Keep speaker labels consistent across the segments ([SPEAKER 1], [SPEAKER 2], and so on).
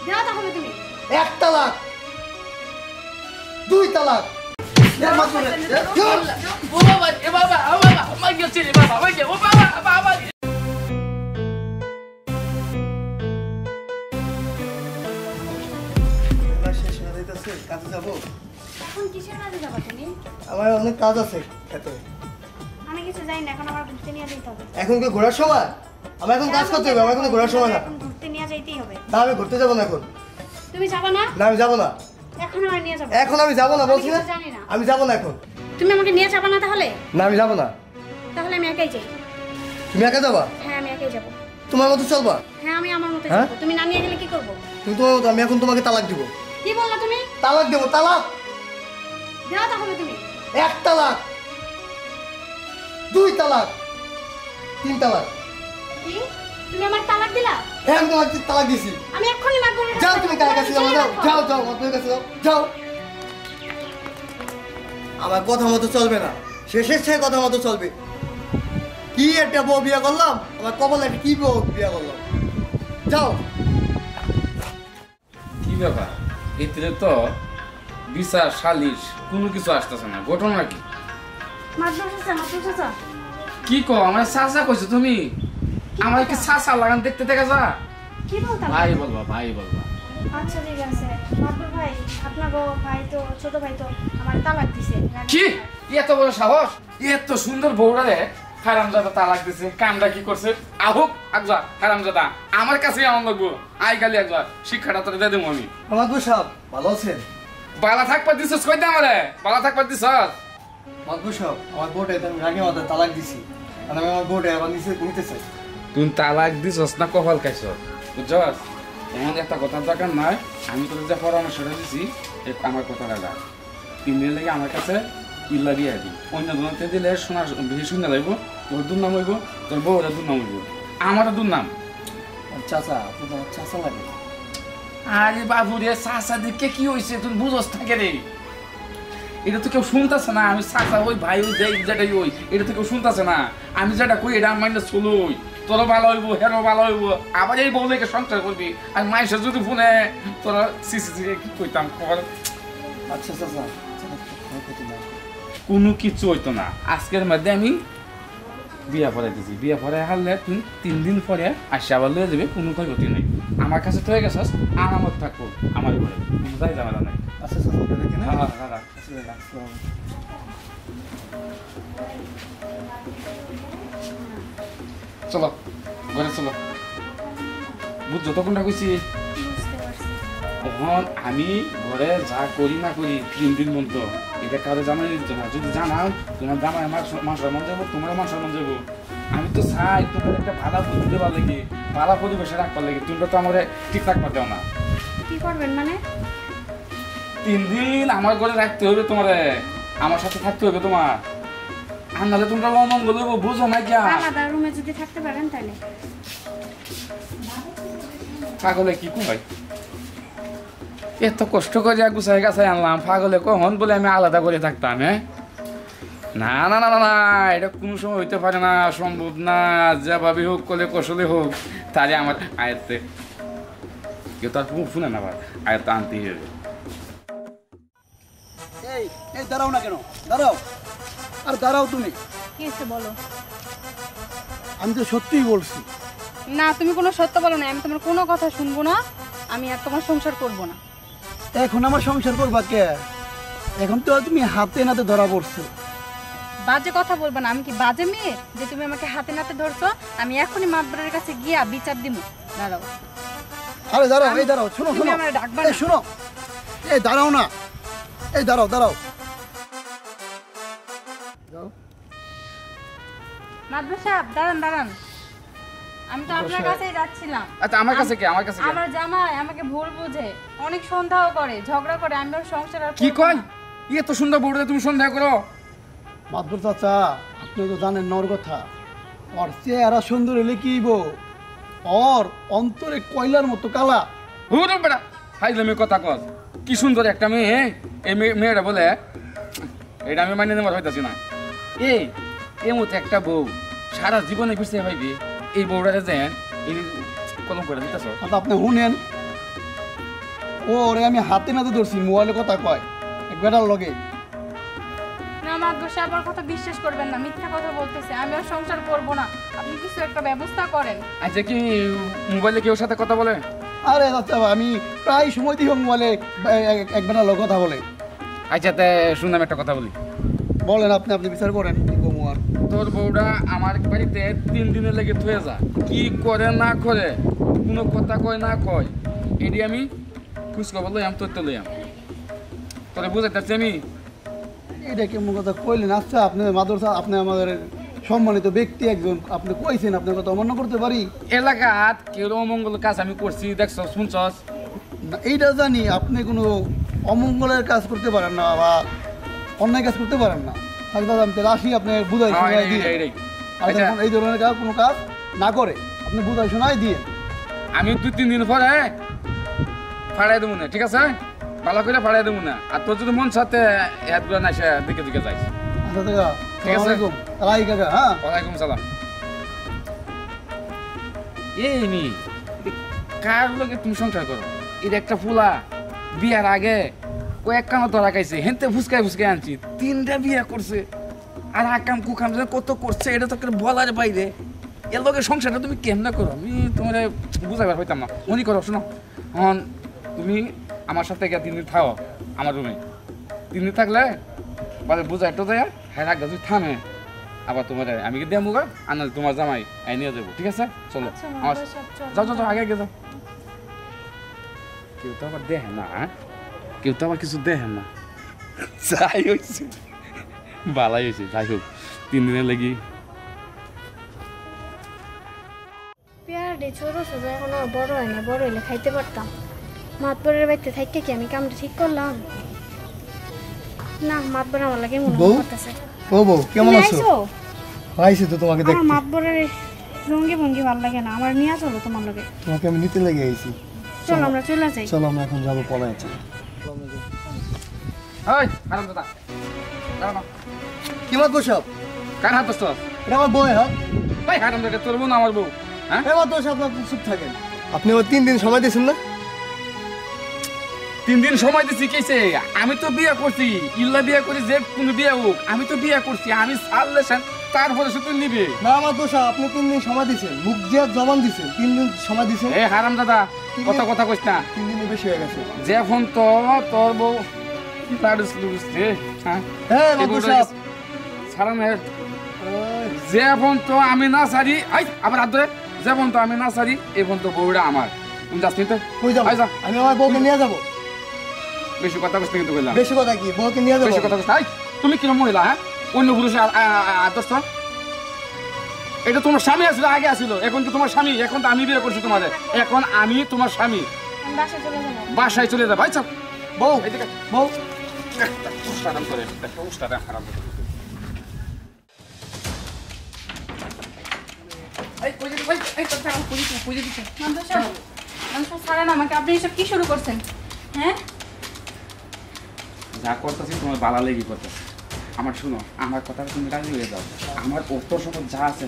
[SPEAKER 1] দাও তাহলে তুমি।
[SPEAKER 2] এক তালাক, দুই তালাক।
[SPEAKER 3] ও বাবা, এ বাবা, ও বাবা, আমার গেছে রে বাবা, ওই যে, ও বাবা, বাবা।
[SPEAKER 2] শেষ হয়ে যাইতেছে, কাজে যাবো।
[SPEAKER 1] এখন কিসের কাজে যাবা তুমি?
[SPEAKER 2] আমার অনেক কাজ আছে খেতে।
[SPEAKER 1] আমি কিছু জানি না, এখন আমার ঘুরতে নিয়ে যেতে হবে।
[SPEAKER 2] এখন কি ঘোরার সময়? আমার এখন কাজ করতে হবে, আমার এখন ঘোরার সময় না।
[SPEAKER 1] এখন ঘুরতে নিয়ে যাইতেই হবে।
[SPEAKER 2] না আমি ঘুরতে যাবো না এখন।
[SPEAKER 1] তুমি যাবা না?
[SPEAKER 2] না আমি যাবো না।
[SPEAKER 1] এখন আমার নিয়ে যাবো।
[SPEAKER 2] এখন আমি যাবো না বলছি না।
[SPEAKER 1] আমি জানি না।
[SPEAKER 2] আমি যাবো না এখন।
[SPEAKER 1] তুমি আমাকে নিয়ে যাবা না তাহলে?
[SPEAKER 2] না আমি যাবো না।
[SPEAKER 1] তাহলে আমি একাই যাই।
[SPEAKER 2] তুমি একা যাবা?
[SPEAKER 1] হ্যাঁ আমি একাই যাবো।
[SPEAKER 2] তোমার মতো চলবা?
[SPEAKER 1] হ্যাঁ আমি আমার মতো
[SPEAKER 2] হ্যাঁ?
[SPEAKER 1] যাবো। তুমি না নিয়ে গেলে কি করব?
[SPEAKER 2] তুমি তোমার মতো, আমি এখন তোমাকে তালাক দিব।
[SPEAKER 1] কি বললা তুমি?
[SPEAKER 2] তালাক দেবো, তালাক।
[SPEAKER 1] দাও তাহলে তুমি।
[SPEAKER 2] এক তালাক, দুই তালাক, তিন তালাক।
[SPEAKER 1] কি? তুমি আমার তালাক দিলা?
[SPEAKER 2] হ্যাঁ আমি তোমাকে তালাক দিছি।
[SPEAKER 1] আমি এক্ষুনি মাগবুলের
[SPEAKER 2] যাও তুমি কার কাছে যাও, যাও যাও যাও মাতুর কাছে যাও যাও। আমার কথা মতো চলবে না, শেষের শেষ কথা মতো চলবে। কি একটা বউ বিয়ে করলাম, আমার কপালে একটা কি বউ বিয়ে করলাম। যাও।
[SPEAKER 3] কি ব্যাপার, এতে তো বিচার সালিশ কোনো কিছু আসতেছে না, ঘটনা কি?
[SPEAKER 1] মাদুর চাচা।
[SPEAKER 3] কি কো, আমার চাচা কইছো তুমি? আমার কি চাচা লাগান দেখতে দেখা যা?
[SPEAKER 1] কি বলতা?
[SPEAKER 3] ভাই বলবা, ভাই বলবা।
[SPEAKER 1] আচ্ছা ঠিক আছে। মাদুর ভাই, আপনার ভাই তো ছোট ভাই তো আমার তালাক দিছে।
[SPEAKER 3] কি এত বড় সাহস? এত সুন্দর বউরা রে হারামজাদা তালাক দিছে। কামটা কি করছে? আহুক আকজা হারামজাদা, আমার কাছে এমন লাগবো। আই গালি একবার শিক্ষাটা তোরে দিয়ে দেবো আমি।
[SPEAKER 2] মাতুর সাহেব ভালো আছেন?
[SPEAKER 3] বালা থাকবা দিছস কই দে আমারে, বালা থাকবা দিছস।
[SPEAKER 2] মাতুর সাহেব আমার বউটা আমি রাগে মাথায় তালাক দিছি, আর আমি আমার বউটা আবার নিতে চাই।
[SPEAKER 3] তুই তালাক দিছস না কপাল খাইছস, বুঝছস? এমন একটা কথার দরকার নাই। আমি তোর যে পরামর্শটা দিছি আমার কথাটা রাখ। 3 দিন লাগে আমার কাছে ইল্লা দিয়ে দিই। অন্য জনতে দিলে শোনা বেশি শুনে লাগবো। তোর দুর্নাম হইব, তোর বউরা দুর্নাম হইব, আমারও দুর্নাম।
[SPEAKER 2] চাচা আপনি তো আমার চাচা লাগে।
[SPEAKER 3] আরে বাবু রে, চাচা দিকে কি হয়েছে তুই বুঝস থাকে রে? এটা তো কেউ শুনতেছে না। আমি চাচা ওই ভাই ওই যেটাই ওই, এটা তো কেউ শুনতেছে না। আমি যেটা কই এটা মাইন্ডে চলুই। তোরও ভালো হইব, হেরও ভালো হইব। আবার এই বউ লেগে সংসার করবি। আর মাইসে যদি ফোনে তোরা সিসি কি কইতাম খবর।
[SPEAKER 2] আচ্ছা চাচা
[SPEAKER 3] কোনো কিছু হইতো না। আজকের মধ্যে আমি বিয়া পড়াই দিছি। বিয়া পড়াই হারলে তুই 3 দিন পরে আসে আবার লয়ে যাবে, কোনো ক্ষয়ক্ষতি নেই। আমার কাছে তো হয়ে গেছস, আরামত থাকবো আমার ঘরে, কোনো যাই ঝামেলা নাই।
[SPEAKER 2] আচ্ছা চাচা দেখেন।
[SPEAKER 3] হ্যাঁ হ্যাঁ হ্যাঁ। চলো ঘরে চলো। বুঝছো তখনটা কইছি?
[SPEAKER 1] বুঝতে পারছি।
[SPEAKER 3] তখন আমি ঘরে যা করি না করি 3 দিন মতো এটা কারো জামাই দিত না। যদি জানাও তোমার জামাই আমার মানুষের মন যাবো, তোমারও মানুষের মন যাবো। আমি তো চাই তোমার একটা ভালো বুদ্ধি দেওয়ার লাগে, ভালো পরিবেশে রাখবার লাগে। তোমরা তো আমার ঠিক রাখবার দেও না।
[SPEAKER 1] কি করবেন মানে?
[SPEAKER 3] 3 দিন আমার ঘরে রাখতে হবে তোমার, আমার সাথে থাকতে হবে তোমার। আর নাহলে তোমরা অমঙ্গল হইব, বুঝো না কিয়া?
[SPEAKER 1] আলাদা রুমে যদি থাকতে পারেন তাহলে।
[SPEAKER 3] পাগলে কি কয়? এত কষ্ট করে গুছাই গাছাই আনলাম, পাগলে কখন বলে আমি আলাদা করে থাকতাম? হ্যাঁ না না না না না, এটা কোনো সময় হইতে পারে না, সম্ভব না। যেভাবে হোক কলে কৌশলে হোক তাহলে আমার আয়ত্তে কেউ তার শুনে না, আবার আয়ত্তে আনতেই হবে।
[SPEAKER 4] এই এই দাঁড়াও না কেন? দাঁড়াও, আর দাঁড়াও তুমি।
[SPEAKER 1] কি হচ্ছে বলো?
[SPEAKER 4] আমি তো সত্যিই বলছি।
[SPEAKER 5] না, তুমি কোনো সত্য বলো না। আমি তোমার কোনো কথা শুনবো না। আমি আর তোমার সংসার করব না।
[SPEAKER 4] এখন আমার সংসার করবা কে? এখন তো তুমি হাতে নাতে ধরা পড়ছো।
[SPEAKER 5] বাজে কথা বলবা না। আমি কি বাজে মেয়ে যে তুমি আমাকে হাতে নাতে ধরছো? আমি এখনই মাতবরের কাছে গিয়া বিচার দিমু। দাঁড়াও।
[SPEAKER 4] আরে দাঁড়াও, এই দাঁড়াও, শোনো
[SPEAKER 5] তুমি
[SPEAKER 4] শোনো,
[SPEAKER 5] আমারে ডাকবা
[SPEAKER 4] এই
[SPEAKER 5] না।
[SPEAKER 4] শোনো, এই দাঁড়াও না, এই দাঁড়াও দাঁড়াও।
[SPEAKER 5] মাতবর সাহেব দাঁড়ান দাঁড়ান। আমি তো আপনার কাছেই যাচ্ছিলাম।
[SPEAKER 3] আচ্ছা আমার কাছে কি? আমার কাছে কি?
[SPEAKER 5] আমার জামাই আমাকে ভুল বুঝে অনেক সন্দেহ করে, ঝগড়া করে। আমি ওর সংসার আর
[SPEAKER 3] কি
[SPEAKER 5] করবো
[SPEAKER 3] কয়?
[SPEAKER 5] না।
[SPEAKER 3] এত সুন্দর বউটা তুমি সন্দেহ করো?
[SPEAKER 4] মাতবর চাচা আপনি তো জানেন নর কথা। ওর চেহারা সুন্দর হলে কি বো, ওর অন্তরে কয়লার মতো কালা।
[SPEAKER 3] হুরুম বেটা ফাইজলামি কথা কস। কি সুন্দর একটা মেয়ে, এই মেয়েটা বলে এটা আমি মানিয়ে নেবার হইতাছি না। এই মতো একটা বউ সারা জীবনে পিছিয়ে পাইবি, এই বউটা যেন এই কলম করে দিতেছ।
[SPEAKER 4] আপনি শুনেন, ওরে আমি হাতে নাতে ধরছি, মোবাইলে কথা কয় এক বেটার লগে।
[SPEAKER 5] না মাদবর সাহেব আমার কথা বিশ্বাস করবেন না, মিথ্যা কথা বলতেছে, আমি আর সংসার করব না, আপনি কিছু একটা ব্যবস্থা করেন।
[SPEAKER 3] আচ্ছা কি মোবাইলে কেউ সাথে কথা বলে?
[SPEAKER 4] আরে চাচা আমি প্রায় সময় দিই মোবাইলে এক বেটার লগে কথা বলে।
[SPEAKER 3] আচ্ছা তে শুনলাম একটা কথা বলি।
[SPEAKER 4] বলেন, আপনি আপনি বিচার করেন কি কমু আর।
[SPEAKER 3] তোর বউটা আমার বাড়িতে 3 দিনের লেগে থয়ে যা, কি করে না করে, কোনো কথা কয় না কয়, এটি আমি খুশ খবর লইয়াম, তথ্য লইয়াম, তোরে বুঝাইতেছি আমি।
[SPEAKER 4] এটা কেমন কথা কইলেন? আচ্ছা আপনি মাদ্রাসা, আপনি আমাদের সম্মানিত ব্যক্তি একজন, আপনি কইছেন, আপনার কথা অমান্য করতে পারি?
[SPEAKER 3] এলাকাত কেউ অমঙ্গল কাজ আমি করছি, দেখছ শুনছস?
[SPEAKER 4] না এইটা জানি, আপনি কোনো অমঙ্গলের কাজ করতে পারেন না বা অন্যায় কাজ করতে পারেন না। থাকতে আমি তাহলে আসি, আপনি বুঝাই শোনাই দিয়ে। আর যখন এই ধরনের কোনো কাজ না করে আপনি বুঝাই শোনাই দিয়ে।
[SPEAKER 3] আমি 2-3 দিন পরে ফাড়াই দেবো না, ঠিক আছে? ভালো করে ফাড়াই দেবো না। আর তোর যদি মন সাথে এতগুলো না এসে দিকে দিকে যাইস।
[SPEAKER 4] আচ্ছা দাদা,
[SPEAKER 3] ঠিক আছে।
[SPEAKER 4] আসসালামু আলাইকুম। রাই কাকা, হ্যাঁ
[SPEAKER 3] ওয়ালাইকুম সালাম। এই নি কার লগে তুমি সংসার করো? এটা একটা ফুলা বিয়ার আগে কয়েক কামা তো রাখাইছে, হেনতে ফুসকাই ফুসকাই আনছি, 3টা বিয়া করছে, আর আকাম কুকাম যে কত করছে এটা তো বলার বাইরে। এর লগে সংসারটা তুমি কেমনে করো আমি তোমার বুঝাইবার পাইতাম না। মনে করো, শোনো, এখন তুমি আমার সাথে গিয়ে 3 দিন থাও আমার রুমে। 3 দিন থাকলে বাদে বুঝাই তো যায়, হ্যাঁ রাখবে তুই থামে, আবার তোমার আমি কি দেবো গা, আর না তোমার জামাই আই নিয়ে যাবো, ঠিক আছে? চলো
[SPEAKER 1] আচ্ছা,
[SPEAKER 3] আমার
[SPEAKER 1] মাদবর সাহেব, চলো।
[SPEAKER 3] যাও যাও যাও, আগে আগে যাও। কেউ তো আবার দেখে না, কেউ তো আবার কিছু দেখে না। যাই হয়েছে ভালাই হয়েছে, যাই হোক 3 দিনের লাগি।
[SPEAKER 1] পেয়ারাটি ছোট ছোট, এখনো বড় হয় না, বড় হলে খাইতে পারতাম। মাতবরের বাড়িতে থাকতে কি আমি কামটা ঠিক করলাম? না, মাতবর আমার লাগে মনে
[SPEAKER 2] বউ?
[SPEAKER 1] করতেছে।
[SPEAKER 2] ও বউ কেমন
[SPEAKER 1] তুমি
[SPEAKER 2] আছো?
[SPEAKER 1] আইছো?
[SPEAKER 2] আইছি তো তোমাকে
[SPEAKER 1] আমার
[SPEAKER 2] দেখতে।
[SPEAKER 1] মাতবরের রঙ্গি ভঙ্গি ভালো লাগে না, আমার নিয়ে চলো তোমার লগে।
[SPEAKER 2] তোমাকে আমি নিতে লেগে আইছি।
[SPEAKER 1] চলো আমরা চলে যাই।
[SPEAKER 2] চলো আমরা এখন যাবো পলাইতে।
[SPEAKER 3] ওই হারাম দাদা, দাঁড়াও না।
[SPEAKER 2] কি মাত বসাব?
[SPEAKER 3] কার হাত ধরছ?
[SPEAKER 2] এটা আমার বউ, হ্যাঁ?
[SPEAKER 3] ভাই হারাম দাদা, তোর বোন আমার বউ, হ্যাঁ?
[SPEAKER 2] এবার দোষ আপনার চুপ থাকেন। আপনি আমার 3 দিন সময় দিয়েছেন না?
[SPEAKER 3] 3 দিন সময় দিচ্ছি কেছে? আমি তো বিয়ে করছি, ইল্লা বিয়ে করি, যে কোনো বিয়ে হোক, আমি তো বিয়ে করছি, আমি ছাড়লে তারপরে সে তুই নিবে।
[SPEAKER 2] না আমার দোষ, আপনি 3 দিন সময় দিয়েছেন, মুখ দিয়ে জবান দিয়েছেন, 3 দিন সময় দিয়েছেন।
[SPEAKER 3] এ হারাম দাদা, কথা কথা কইস না।
[SPEAKER 2] 3 দিনে বেশি হয়ে গেছে।
[SPEAKER 3] যে ফোন তো তোর বউ কি লাড়ুস লুড়ুস রে, হ্যাঁ?
[SPEAKER 2] হ্যাঁ মাদুর সাহেব।
[SPEAKER 3] সারামের যে ফোন তো আমি না সারি, আই আবার হাত ধরে, যে ফোন তো আমি না সারি, এই ফোন তো বউটা আমার। তুমি যাস নি তো?
[SPEAKER 2] কই যাবো?
[SPEAKER 3] আই যা।
[SPEAKER 2] আমি আমার বউকে নিয়ে যাবো।
[SPEAKER 3] বেশি কথা কইস না কিন্তু কইলাম।
[SPEAKER 2] বেশি কথা কি, বউকে নিয়ে যাবো?
[SPEAKER 3] বেশি কথা কইস না। আই তুমি কিরম মহিলা, হ্যাঁ? অন্য পুরুষে আদর্শ? এটা তোমার স্বামী আসলে আগে আসিল, এখন কি তোমার স্বামী? এখন তো আমি বিয়ে করছি তোমাদের, এখন আমি তোমার স্বামী।
[SPEAKER 1] আমি বাসায় চলে যাবো।
[SPEAKER 3] বাসায় চলে যাবো। আচ্ছা
[SPEAKER 2] বউ,
[SPEAKER 3] এইদিকে
[SPEAKER 2] বউ।
[SPEAKER 3] হারাম করে, একটা উস্তাদে হারাম করে। এই কই যাবি ভাই? এই তো ছাড়ো, কই যাবি?
[SPEAKER 5] মাদবর সাহেব, মাদবর সাহেব ছাড়েন আমাকে, আপনি এসব কি শুরু করছেন? হ্যাঁ,
[SPEAKER 3] যা করতেছি তোমার বালা লেগে করতেছে। আমার শুনো, আমার কথা তুমি রাজি হয়ে যাও, আমার উত্তর সম্পদ যা আছে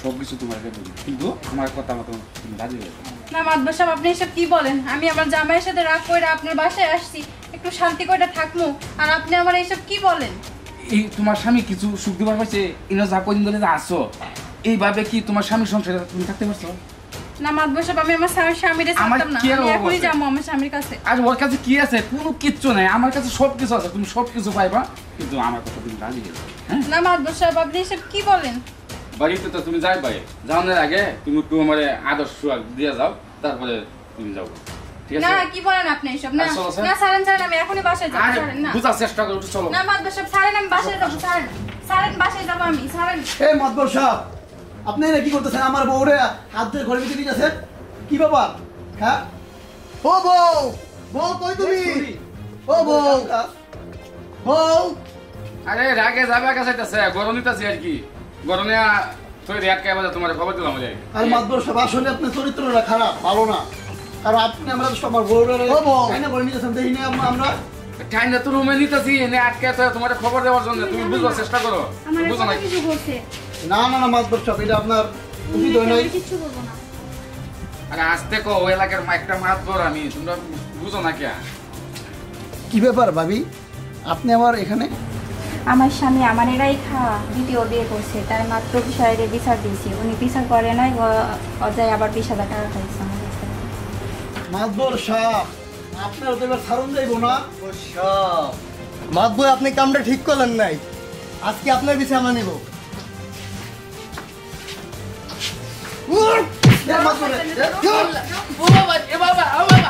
[SPEAKER 3] সব কিছু তোমার বলি, কিন্তু আমার কথা মতো তুমি রাজি হয়ে যাও।
[SPEAKER 5] না মাদবর সাহেব, আপনি এসব কি বলেন? আমি আমার জামাইয়ের সাথে রাগ করে আপনার বাসায় আসছি, একটু শান্তি করে থাকবো, আর আপনি আমার এইসব কি বলেন?
[SPEAKER 3] এই তোমার স্বামী কিছু সুখ দিবার পাইছে, ইনো যা কদিন ধরে যা আসছো, এইভাবে কি তোমার স্বামীর সংসারে তুমি থাকতে পারছো?
[SPEAKER 5] না মাদবর সাহেব, আমি আমার স্বামীরে
[SPEAKER 3] আমার
[SPEAKER 5] ছাড়তাম না,
[SPEAKER 3] কি আর
[SPEAKER 5] আমি
[SPEAKER 3] অভাব
[SPEAKER 5] এখনই
[SPEAKER 3] আছে?
[SPEAKER 5] যাবো আমার স্বামীর কাছে।
[SPEAKER 3] আর ওর কাছে কি আছে? কোনো কিচ্ছু নাই, আমার কাছে সব কিছু আছে, তুমি সব কিছু পাইবা, কিন্তু আমার কথা তুমি রাজি হয়ে যাও, হ্যাঁ?
[SPEAKER 5] না মাদবর সাহেব, আপনি এসব কি বলেন?
[SPEAKER 3] বাড়িতে তো তুমি যাই পাই, যাওয়ার আগে তুমি একটু আমার আদর্শ দিয়ে যাও, তারপরে তুমি যাও, ঠিক
[SPEAKER 5] না
[SPEAKER 3] আছে?
[SPEAKER 5] কি বলেন আপনি এসব? না
[SPEAKER 3] চলো, স্যার।
[SPEAKER 5] না ছাড়েন ছাড়েন, আমি এখনই বাসায় যাবো,
[SPEAKER 3] আরে
[SPEAKER 5] ছাড়েন না।
[SPEAKER 3] বুঝার চেষ্টা করো, একটু চলো।
[SPEAKER 5] না মাদবর সাহেব ছাড়েন, আমি বাসায় যাবো, ছাড়েন ছাড়েন, বাসায় যাবো আমি, ছাড়েন।
[SPEAKER 4] এই মাদবর সাহেব, আপনি এটা কি করতেছেন? আমার বউরে হাত ধরে ঘরের ভিতরে নিয়ে যাচ্ছেন, কি ব্যাপার? হ্যাঁ
[SPEAKER 2] ও বউ, বউ কই তুমি? ও বউ, বউ।
[SPEAKER 3] আরে রাগে যাবে কাছে গরম নিতেছি আর কি, গরমে তুই রেট কে বাজে তোমার খবর দিলাম বলে।
[SPEAKER 4] আর মাদবর সাহেব, আসলে আপনার চরিত্রটা খারাপ, ভালো না। আর আপনি আমরা তো সবার বউরে
[SPEAKER 2] ও বউ।
[SPEAKER 4] আইনা করে নিয়ে যাচ্ছেন, দেখি না আমরা।
[SPEAKER 3] ঠান্ডা তো রুমে নিতেছি, এনে আটকে আছে তোমার খবর দেওয়ার জন্য, তুমি বুঝবার চেষ্টা করো,
[SPEAKER 1] আমার
[SPEAKER 3] বুঝো না?
[SPEAKER 1] কিছু করছে।
[SPEAKER 4] না না না মাদবর সাহেব, এটা আপনার উচিত হয় নাই।
[SPEAKER 1] আমি কিচ্ছু করবো না।
[SPEAKER 3] আরে আসতে কো ওই এলাকার একটা মাত বড় আমি তোমরা বুঝো না কে
[SPEAKER 4] কি ব্যাপার ভাবি আপনি আবার এখানে?
[SPEAKER 6] আমার স্বামী আমার এরাই খাওয়া দ্বিতীয় বিয়ে করছে, তাই মাত্র বিষয়ে বিচার দিয়েছি, উনি বিচার করে নাই, অজায় আবার 20,000 টাকা খাইছে আমার কাছে।
[SPEAKER 4] মাতবর সাহেব আপনার তো এবার ছাড়ুন যাইব না?
[SPEAKER 2] ও সব মাতবর আপনি কামটা ঠিক করলেন নাই, আজকে আপনার বিষয়ে আমরা নিব।
[SPEAKER 4] এ মাতবর, এ,
[SPEAKER 3] ও বাবা এ বাবা ও বাবা